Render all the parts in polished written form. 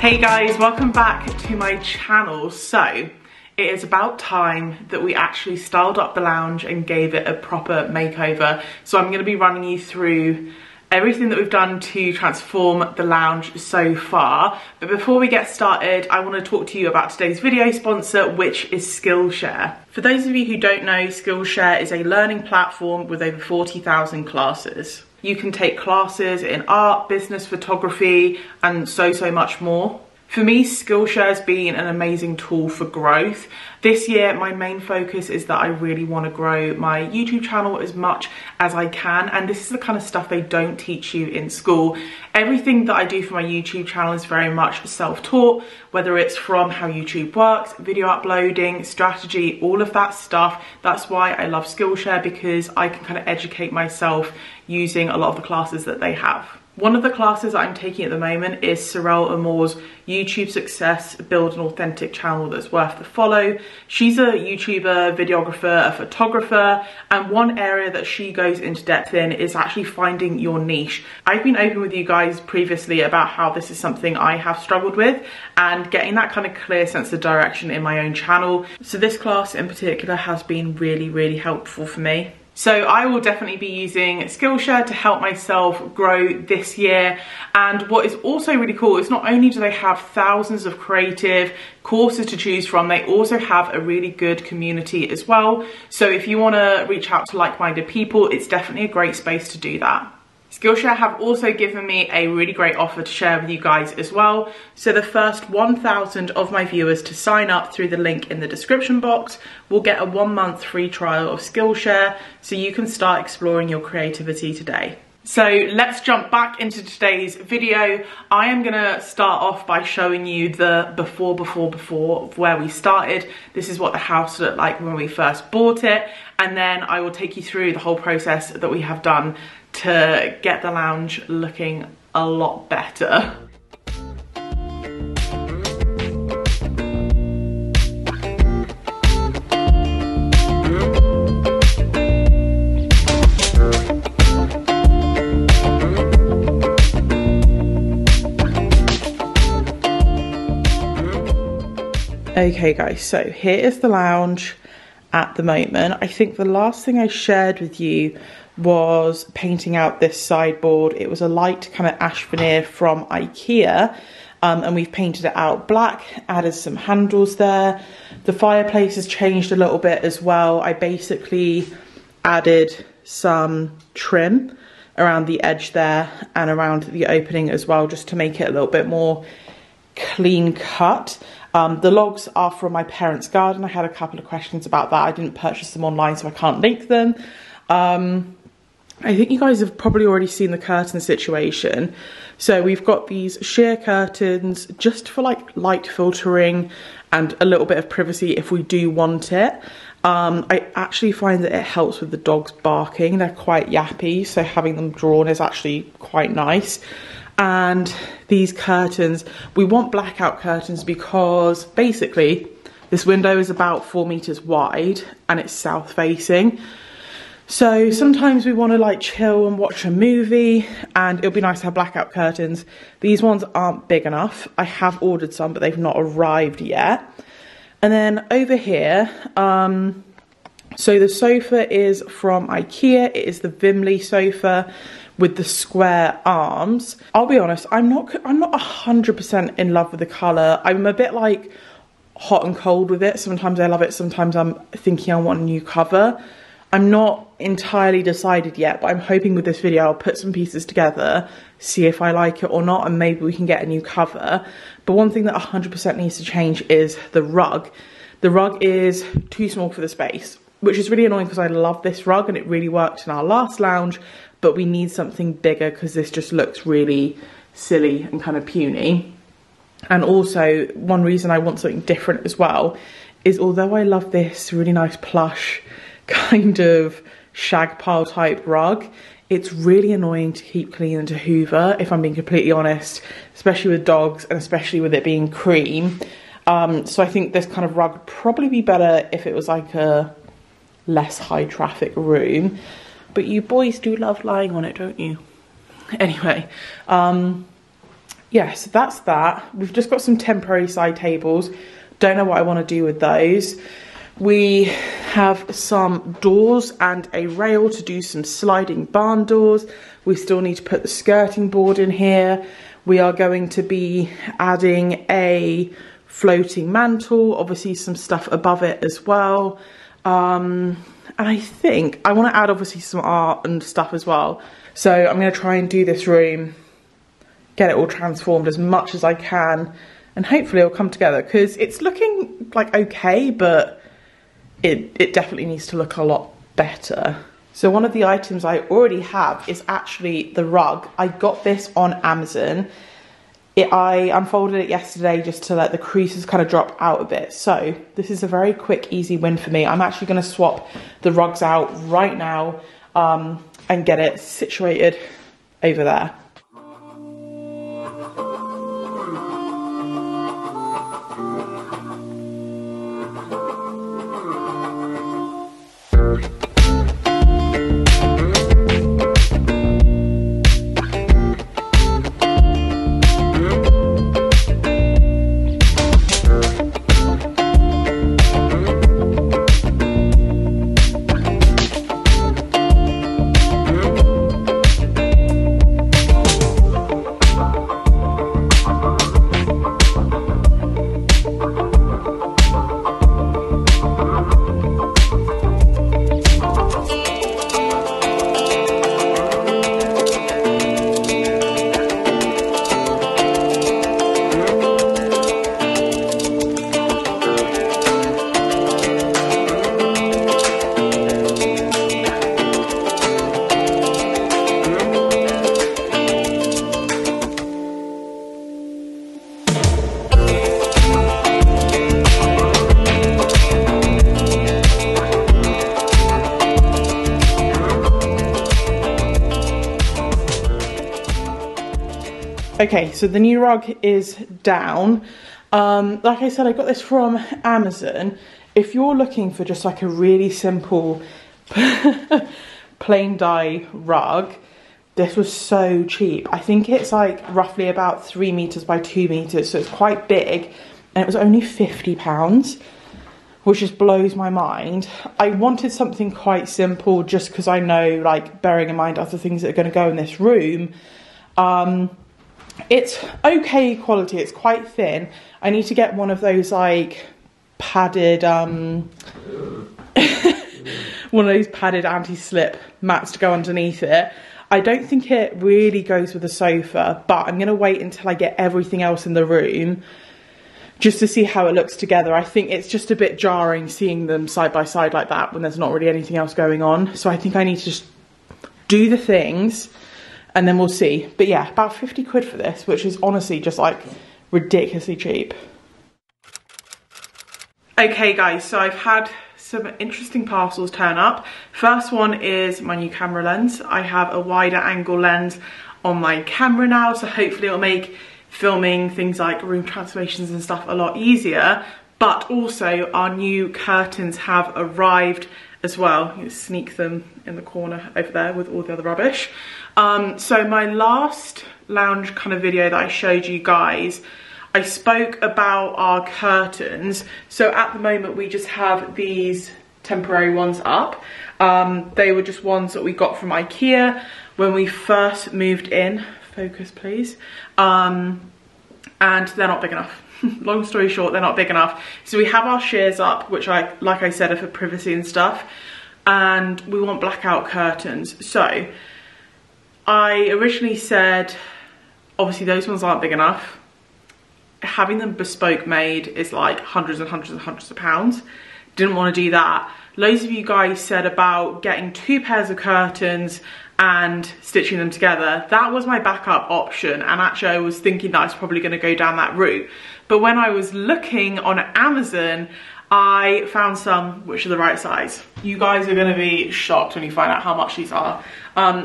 Hey guys, welcome back to my channel. So it is about time that we actually styled up the lounge and gave it a proper makeover. So I'm going to be running you through everything that we've done to transform the lounge so far. But before we get started, I want to talk to you about today's video sponsor, which is Skillshare. For those of you who don't know, Skillshare is a learning platform with over 40,000 classes. You can take classes in art, business, photography, and so much more. For me, Skillshare has been an amazing tool for growth. This year, my main focus is that I really want to grow my YouTube channel as much as I can. And this is the kind of stuff they don't teach you in school. Everything that I do for my YouTube channel is very much self-taught, whether it's from how YouTube works, video uploading, strategy, all of that stuff. That's why I love Skillshare, because I can kind of educate myself using a lot of the classes that they have. One of the classes that I'm taking at the moment is 𝘀𝑬𝑚𝑜𝑟's YouTube Success, Build an Authentic Channel That's Worth the Follow. She's a YouTuber, videographer, a photographer, and one area that she goes into depth in is actually finding your niche. I've been open with you guys previously about how this is something I have struggled with and getting that kind of clear sense of direction in my own channel. So this class in particular has been really helpful for me. So I will definitely be using Skillshare to help myself grow this year. And what is also really cool is not only do they have thousands of creative courses to choose from, they also have a really good community as well. So if you want to reach out to like-minded people, it's definitely a great space to do that. Skillshare have also given me a really great offer to share with you guys as well. So the first 1,000 of my viewers to sign up through the link in the description box will get a 1-month free trial of Skillshare, so you can start exploring your creativity today. So let's jump back into today's video. I am gonna start off by showing you the before of where we started. This is what the house looked like when we first bought it. And then I will take you through the whole process that we have done to get the lounge looking a lot better. Okay guys, so here is the lounge at the moment. I think the last thing I shared with you was painting out this sideboard. It was a light kind of ash veneer from IKEA, and we've painted it out black, added some handles there. The fireplace has changed a little bit as well. I basically added some trim around the edge there and around the opening as well, just to make it a little bit more clean cut. The logs are from my parents' garden. I had a couple of questions about that. I didn't purchase them online, so I can't link them. I think you guys have probably already seen the curtain situation. So we've got these sheer curtains just for like light filtering and a little bit of privacy if we do want it. I actually find that it helps with the dogs barking. They're quite yappy, so having them drawn is actually quite nice. And these curtains, we want blackout curtains because basically this window is about 4 meters wide and it's south facing. So sometimes we want to like chill and watch a movie, and it'll be nice to have blackout curtains. These ones aren't big enough. I have ordered some, but they've not arrived yet. And then over here, so the sofa is from IKEA. It is the 𝑉imley sofa with the square arms. I'll be honest, I'm not 100% in love with the colour. I'm a bit like hot and cold with it. Sometimes I love it, sometimes I'm thinking I want a new cover. I'm not entirely decided yet, but I'm hoping with this video I'll put some pieces together, see if I like it or not, and maybe we can get a new cover. But one thing that 100% needs to change is the rug. The rug is too small for the space, which is really annoying because I love this rug and it really worked in our last lounge, but we need something bigger because this just looks really silly and kind of puny. And also, one reason I want something different as well is, although I love this really nice plush kind of shag pile type rug, it's really annoying to keep clean and to hoover, if I'm being completely honest, especially with dogs and especially with it being cream. So I think this kind of rug would probably be better if it was like a less high traffic room. But you boys do love lying on it, don't you? Anyway, yeah, so that's that. We've just got some temporary side tables. Don't know what I want to do with those. We have some doors and a rail to do some sliding barn doors. We still need to put the skirting board in here. We are going to be adding a floating mantle, obviously some stuff above it as well. And I think I want to add obviously some art and stuff as well. So I'm going to try and do this room, get it all transformed as much as I can, and hopefully it'll come together, because it's looking like okay, but it definitely needs to look a lot better. So one of the items I already have is actually the rug. I got this on Amazon. I unfolded it yesterday just to let the creases kind of drop out a bit. So this is a very quick, easy win for me. I'm actually going to swap the rugs out right now and get it situated over there. Okay, so the new rug is down. Like I said, I got this from Amazon. If you're looking for just like a really simple plain dye rug, this was so cheap. I think it's like roughly about 3 meters by 2 meters, so it's quite big, and it was only £50, which just blows my mind. I wanted something quite simple just because I know, like, bearing in mind other things that are going to go in this room. It's okay quality, it's quite thin. I need to get one of those like padded one of those padded anti-slip mats to go underneath it. I don't think it really goes with the sofa, but I'm going to wait until I get everything else in the room just to see how it looks together. I think it's just a bit jarring seeing them side by side like that when there's not really anything else going on. So I think I need to just do the things and then we'll see. But yeah, about 50 quid for this, which is honestly just like ridiculously cheap. Okay guys, so I've had some interesting parcels turn up. First one is my new camera lens. I have a wider angle lens on my camera now, so hopefully it'll make filming things like room transformations and stuff a lot easier. But also our new curtains have arrived as well. You sneak them in the corner over there with all the other rubbish. So my last lounge kind of video that I showed you guys, I spoke about our curtains. So at the moment we just have these temporary ones up. They were just ones that we got from IKEA when we first moved in. Focus please. And they're not big enough. Long story short, they're not big enough. So we have our shears up, which like I said, are for privacy and stuff. And we want blackout curtains. So I originally said, obviously those ones aren't big enough. Having them bespoke made is like hundreds and hundreds and hundreds of pounds. Didn't want to do that. Loads of you guys said about getting 2 pairs of curtains and stitching them together. That was my backup option, and actually I was thinking that I was probably going to go down that route. But when I was looking on Amazon, I found some which are the right size. You guys are going to be shocked when you find out how much these are.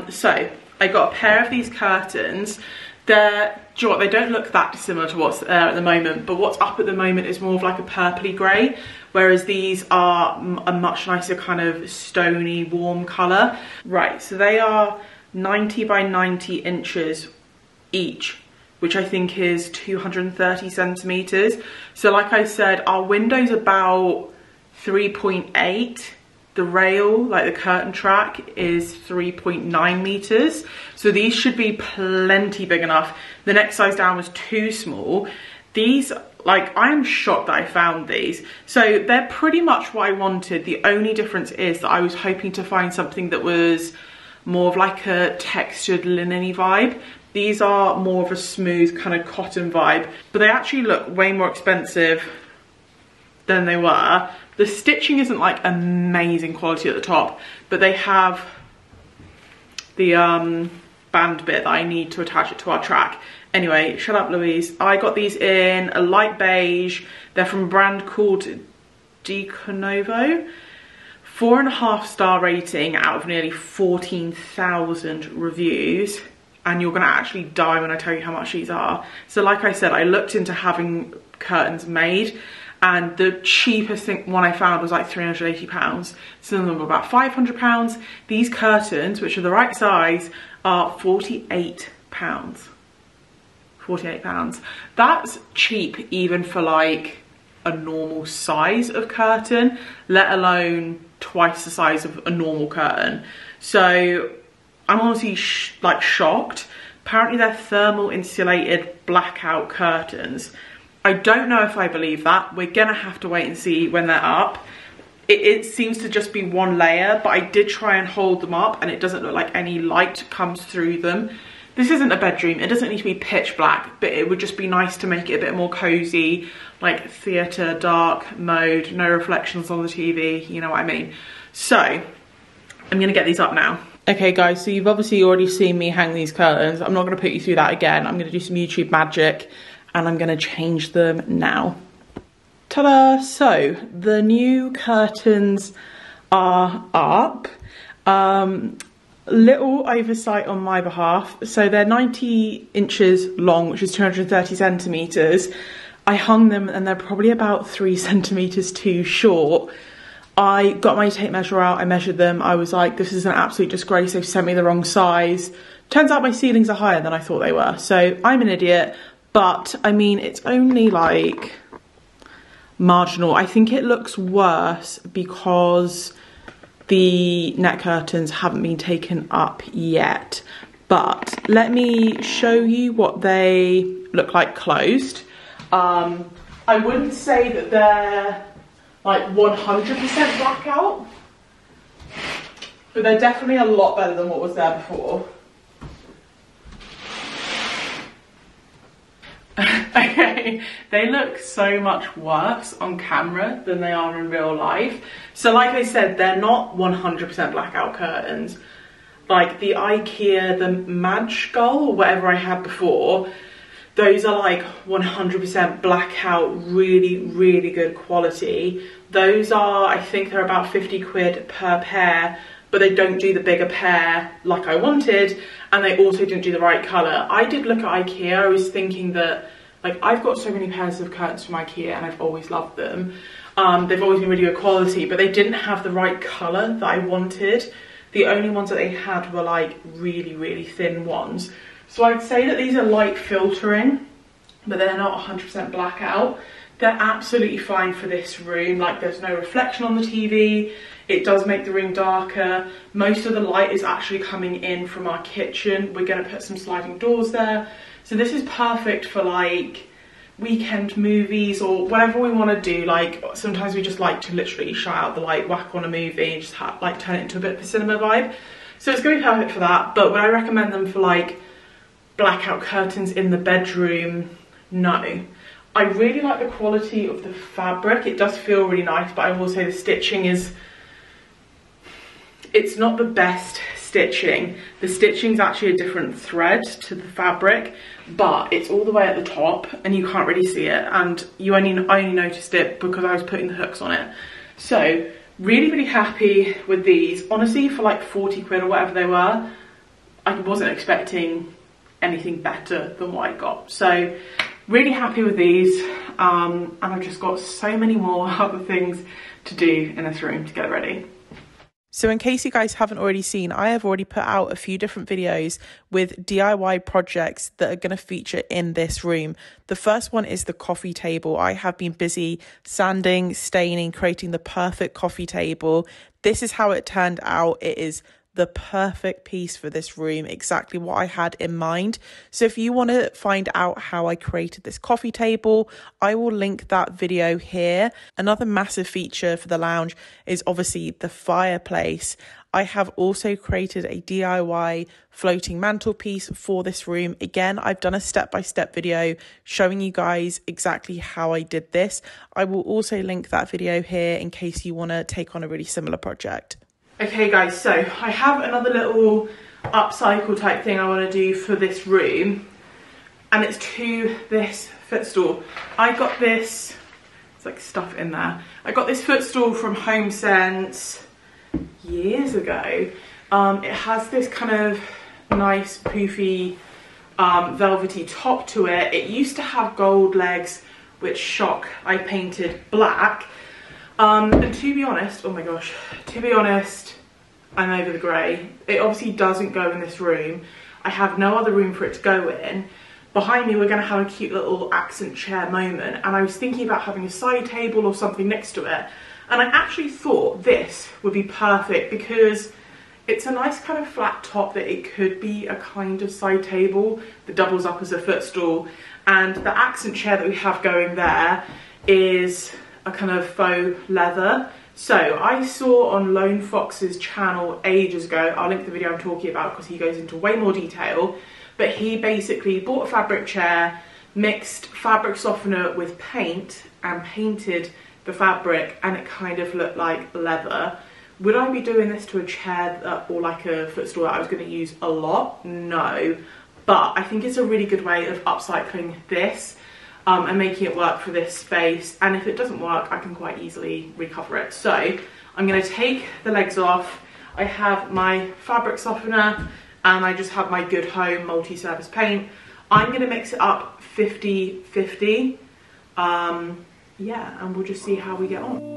So I got a pair of these curtains. Do you know what, they don't look that dissimilar to what's there at the moment, but what's up at the moment is more of like a purpley grey, whereas these are a much nicer kind of stony, warm colour. Right, so they are 90 by 90 inches each. which I think is 230 centimeters. So like I said, our window's about 3.8. The rail, like the curtain track, is 3.9 meters. So these should be plenty big enough. The next size down was too small. These, like, I am shocked that I found these. So they're pretty much what I wanted. The only difference is that I was hoping to find something that was more of like a textured linen-y vibe. These are more of a smooth kind of cotton vibe, but they actually look way more expensive than they were. The stitching isn't like amazing quality at the top, but they have the band bit that I need to attach it to our track. Anyway, shut up, Louise. I got these in a light beige. They're from a brand called 𝘠𝘰𝘮𝑉. 4.5-star rating out of nearly 14,000 reviews. And you're gonna actually die when I tell you how much these are. So like I said, I looked into having curtains made, and the cheapest one I found was like £380. Some of them were about £500. These curtains, which are the right size, are £48. £48. That's cheap even for like a normal size of curtain, let alone twice the size of a normal curtain. So I'm honestly like shocked. Apparently they're thermal insulated blackout curtains. I don't know if I believe that. We're gonna have to wait and see when they're up. It seems to just be one layer, but I did try and hold them up and it doesn't look like any light comes through them. This isn't a bedroom, it doesn't need to be pitch black, but it would just be nice to make it a bit more cozy, like theatre, dark mode, no reflections on the TV, you know what I mean? So, I'm gonna get these up now. Okay guys, so you've obviously already seen me hang these curtains. I'm not gonna put you through that again. I'm gonna do some YouTube magic and I'm gonna change them now. Ta-da! So, the new curtains are up. Little oversight on my behalf. So they're 90 inches long, which is 230 centimeters. I hung them and they're probably about 3 centimeters too short. I got my tape measure out, I measured them. I was like, this is an absolute disgrace. They've sent me the wrong size. Turns out my ceilings are higher than I thought they were. So I'm an idiot, but I mean, it's only like marginal. I think it looks worse because the net curtains haven't been taken up yet, but let me show you what they look like closed. I wouldn't say that they're like 100% blackout, but they're definitely a lot better than what was there before. Okay, they look so much worse on camera than they are in real life. So like I said, they're not 100% blackout curtains. Like the IKEA, the 𝘰𝐻𝑚𝐻 or whatever I had before, those are like 100% blackout, really, really good quality. Those are, I think they're about 50 quid per pair, but they don't do the bigger pair like I wanted, and they also didn't do the right colour. I did look at IKEA, I was thinking that, like, I've got so many pairs of curtains from IKEA and I've always loved them. They've always been really good quality, but they didn't have the right colour that I wanted. The only ones that they had were like really, really thin ones. So I'd say that these are light filtering, but they're not 100% blackout. They're absolutely fine for this room. Like, there's no reflection on the TV. It does make the room darker. Most of the light is actually coming in from our kitchen. We're gonna put some sliding doors there. So this is perfect for like weekend movies or whatever we wanna do. Like, sometimes we just like to literally shut out the light, whack on a movie and just like turn it into a bit of a cinema vibe. So it's gonna be perfect for that. But would I recommend them for like blackout curtains in the bedroom? No. I really like the quality of the fabric. It does feel really nice, but I will say the stitching is, it's not the best stitching. The stitching's actually a different thread to the fabric, but it's all the way at the top and you can't really see it. And I only noticed it because I was putting the hooks on it. So really, really happy with these. Honestly, for like 40 quid or whatever they were, I wasn't expecting anything better than what I got. So really happy with these, and I've just got so many more other things to do in this room to get it ready. So in case you guys haven't already seen, I have already put out a few different videos with DIY projects that are going to feature in this room. The first one is the coffee table. I have been busy sanding, staining, creating the perfect coffee table. This is how it turned out. It is the perfect piece for this room, exactly what I had in mind. So if you want to find out how I created this coffee table, I will link that video here. Another massive feature for the lounge is obviously the fireplace. I have also created a DIY floating mantelpiece for this room. Again, I've done a step-by-step video showing you guys exactly how I did this. I will also link that video here in case you want to take on a really similar project. Okay guys, so I have another little upcycle type thing I want to do for this room, and it's to this footstool. I got this, it's like stuff in there. I got this footstool from 𝐻omeSense years ago. It has this kind of nice poofy velvety top to it. It used to have gold legs, which shock, I painted black. And to be honest, oh my gosh, to be honest, I'm over the grey. It obviously doesn't go in this room. I have no other room for it to go in. Behind me, we're going to have a cute little accent chair moment, and I was thinking about having a side table or something next to it. And I actually thought this would be perfect because it's a nice kind of flat top that it could be a kind of side table that doubles up as a footstool. And the accent chair that we have going there is a kind of faux leather. So I saw on Lone Fox's channel ages ago, I'll link the video I'm talking about because he goes into way more detail, but he basically bought a fabric chair, mixed fabric softener with paint and painted the fabric, and it kind of looked like leather. Would I be doing this to a chair or like a footstool that I was going to use a lot? No, but I think it's a really good way of upcycling this and making it work for this space. And if it doesn't work, I can quite easily recover it. So I'm going to take the legs off. I have my fabric softener and I just have my 𝑔𝐻𝑜 multi-surface paint. I'm going to mix it up 50-50. Yeah, and we'll just see how we get on.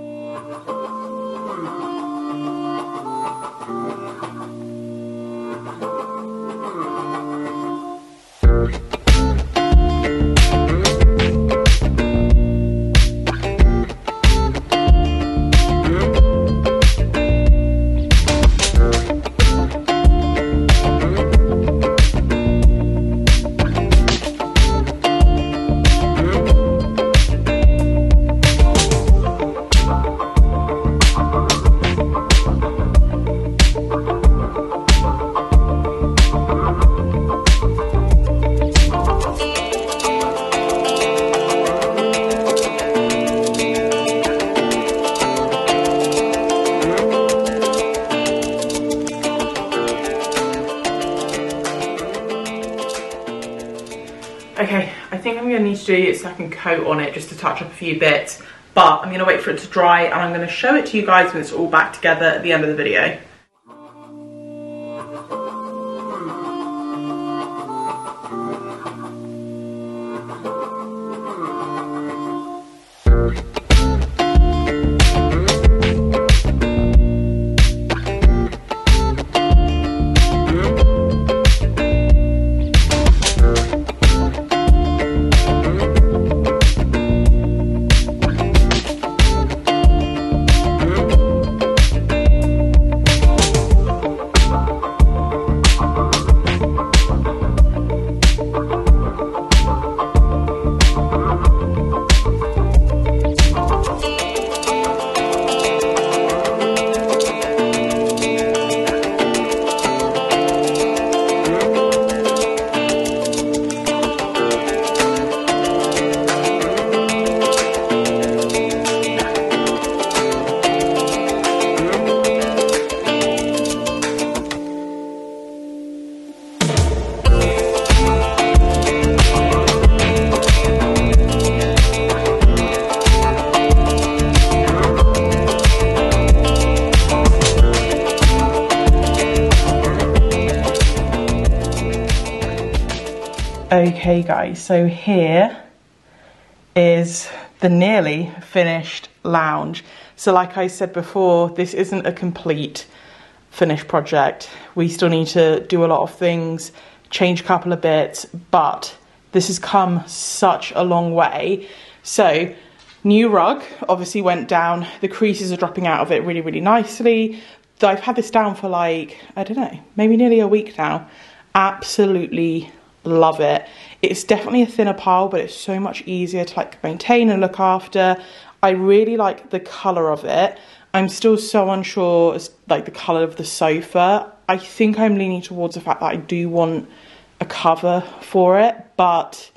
Okay, I think I'm going to need to do a second coat on it just to touch up a few bits, but I'm going to wait for it to dry and I'm going to show it to you guys when it's all back together at the end of the video. Okay guys, so here is the nearly finished lounge. So like I said before, this isn't a complete finished project. We still need to do a lot of things, change a couple of bits, but this has come such a long way. So new rug obviously went down. The creases are dropping out of it really, really nicely. I've had this down for like, I don't know, maybe nearly a week now. Absolutely love it. It's definitely a thinner pile, but it's so much easier to like maintain and look after. I really like the colour of it. I'm still so unsure as like the colour of the sofa. I think I'm leaning towards the fact that I do want a cover for it, but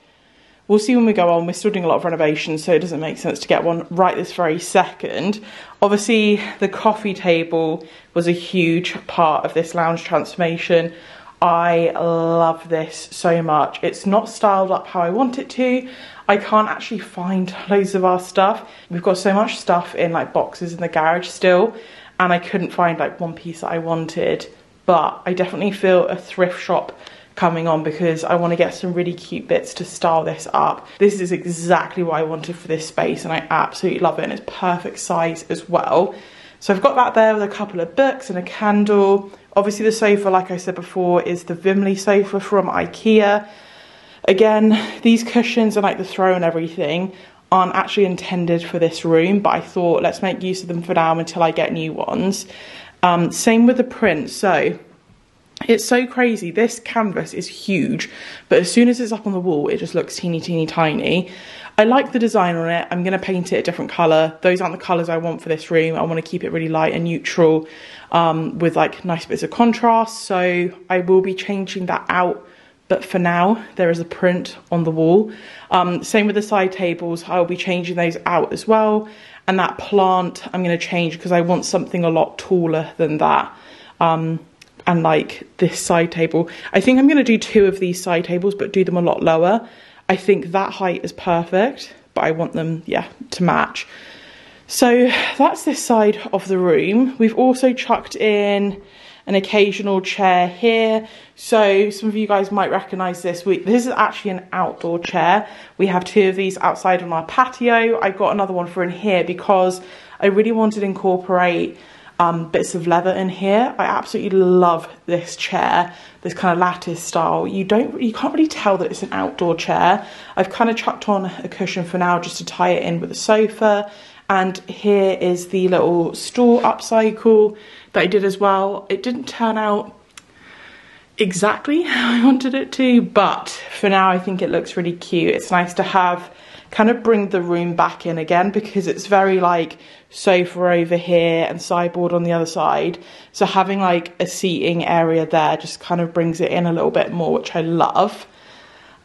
we'll see when we go on. We're still doing a lot of renovations, so it doesn't make sense to get one right this very second. Obviously, the coffee table was a huge part of this lounge transformation. I love this so much. It's not styled up how I want it to. I can't actually find loads of our stuff. We've got so much stuff in like boxes in the garage still, and I couldn't find like one piece that I wanted. But I definitely feel a thrift shop coming on because I want to get some really cute bits to style this up. This is exactly what I wanted for this space, and I absolutely love it, and it's perfect size as well. So I've got that there with a couple of books and a candle. Obviously the sofa, like I said before, is the 𝑔𝐻𝑚𝐴 sofa from IKEA. Again, these cushions and like the throw and everything aren't actually intended for this room, but I thought let's make use of them for now until I get new ones. Same with the print. So it's so crazy. This canvas is huge, but as soon as it's up on the wall, it just looks teeny, teeny, tiny. I like the design on it. I'm going to paint it a different colour. Those aren't the colours I want for this room. I want to keep it really light and neutral with like nice bits of contrast. So I will be changing that out. But for now, there is a print on the wall. Same with the side tables. I'll be changing those out as well. And that plant I'm going to change because I want something a lot taller than that. And like this side table, I think I'm going to do 2 of these side tables, but do them a lot lower. I think that height is perfect, but I want them, yeah, to match. So that's this side of the room. We've also chucked in an occasional chair here. So some of you guys might recognize this. This is actually an outdoor chair. We have 2 of these outside on our patio. I got another one for in here because I really wanted to incorporate bits of leather in here. I absolutely love this chair, this kind of lattice style. You can't really tell that it's an outdoor chair. I've kind of chucked on a cushion for now just to tie it in with the sofa. And here is the little stool upcycle that I did as well. It didn't turn out exactly how I wanted it to, but for now I think it looks really cute. It's nice to have, kind of bring the room back in again, because it's very like sofa over here and sideboard on the other side. So having like a seating area there just kind of brings it in a little bit more, which I love.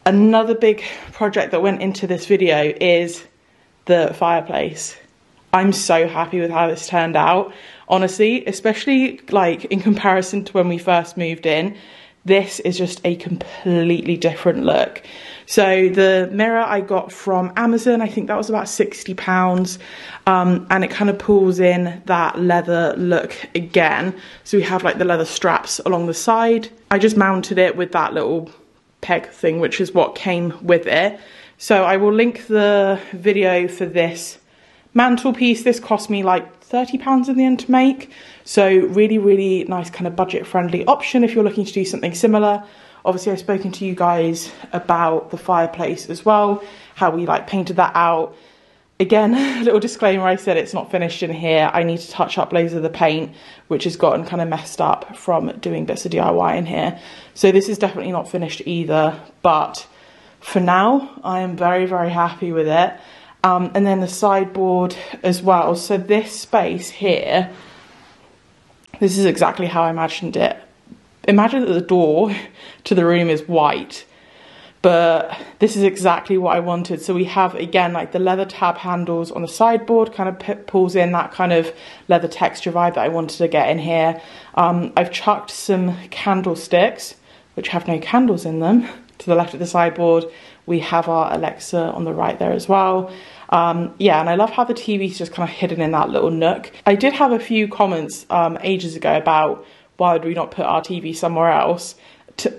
Another big project that went into this video is the fireplace. I'm so happy with how this turned out, honestly, especially like in comparison to when we first moved in. This is just a completely different look. So the mirror I got from Amazon, I think that was about £60, and it kind of pulls in that leather look again. So we have like the leather straps along the side. I just mounted it with that little peg thing, which is what came with it. So I will link the video for this mantelpiece. This cost me like £30 in the end to make. So really, really nice kind of budget friendly option if you're looking to do something similar. Obviously I've spoken to you guys about the fireplace as well, how we like painted that out. Again, a little disclaimer, I said it's not finished in here. I need to touch up loads of the paint, which has gotten kind of messed up from doing bits of DIY in here. So this is definitely not finished either, but for now I am very, very happy with it. And then the sideboard as well. So this space here, this is exactly how I imagined it. Imagine that the door to the room is white, but this is exactly what I wanted. So we have, again, like the leather tab handles on the sideboard, kind of pulls in that kind of leather texture vibe that I wanted to get in here. I've chucked some candlesticks, which have no candles in them, to the left of the sideboard. We have our Alexa on the right there as well. Yeah, and I love how the TV's just kind of hidden in that little nook. I did have a few comments ages ago about why would we not put our TV somewhere else.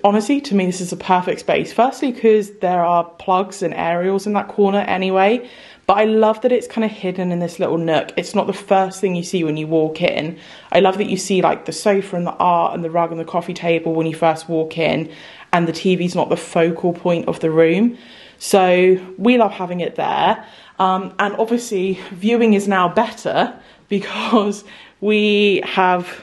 honestly, to me, this is a perfect space. Firstly, because there are plugs and aerials in that corner anyway. But I love that it's kind of hidden in this little nook. It's not the first thing you see when you walk in. I love that you see like the sofa and the art and the rug and the coffee table when you first walk in, and the TV's not the focal point of the room. So we love having it there. And obviously viewing is now better because we have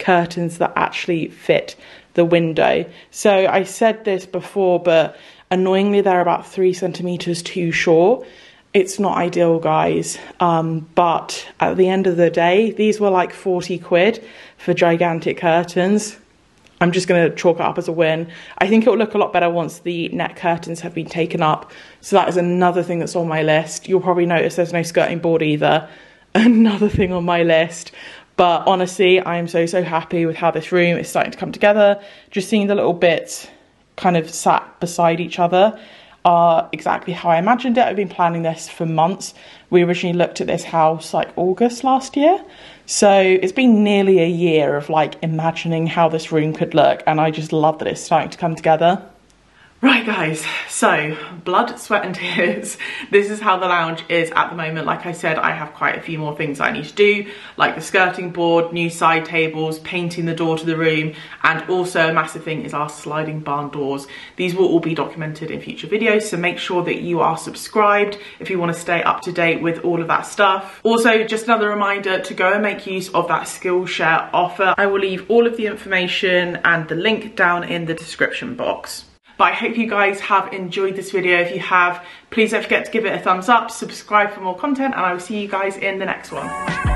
curtains that actually fit the window. So I said this before, but annoyingly they're about 3 centimeters too short. It's not ideal, guys, but at the end of the day, these were like 40 quid for gigantic curtains. I'm just going to chalk it up as a win. I think it will look a lot better once the net curtains have been taken up. So that is another thing that's on my list. You'll probably notice there's no skirting board either. Another thing on my list. But honestly, I am so happy with how this room is starting to come together. Just seeing the little bits kind of sat beside each other are exactly how I imagined it. I've been planning this for months. We originally looked at this house like August last year. So it's been nearly a year of like imagining how this room could look, and I just love that it's starting to come together. Right guys, so blood, sweat and tears. This is how the lounge is at the moment. Like I said, I have quite a few more things I need to do, like the skirting board, new side tables, painting the door to the room, and also a massive thing is our sliding barn doors. These will all be documented in future videos, so make sure that you are subscribed if you want to stay up to date with all of that stuff. Also, just another reminder to go and make use of that Skillshare offer. I will leave all of the information and the link down in the description box. But I hope you guys have enjoyed this video. If you have, please don't forget to give it a thumbs up, subscribe for more content, and I will see you guys in the next one.